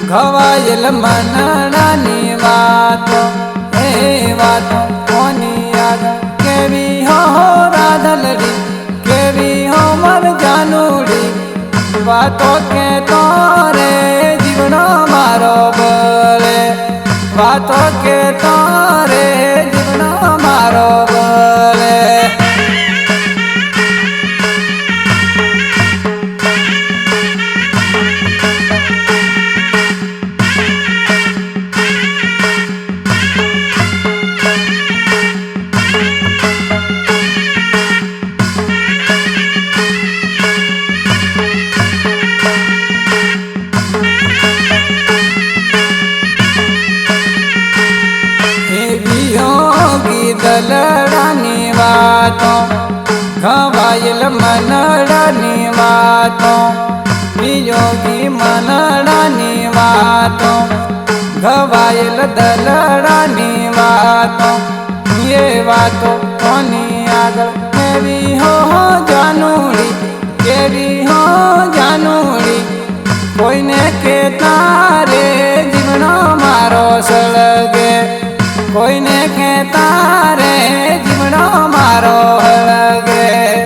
ઘવાયેલ મનડાની વાતો એ વાતો કોની આગળ કેવી હો રાધલડી કેવી હો મર જાનુડી વાતો કે તોરે જીવનો મારો બળે વાતો કે તોરે જીવનો મારો બળે દલડાની વાતો ઘવાયેલ મનડાની વાતો વિયોગી મનડાની વાતો ઘવાયેલ દલડાની વાતો એ વાતો કોની આગળ કેવી હો જા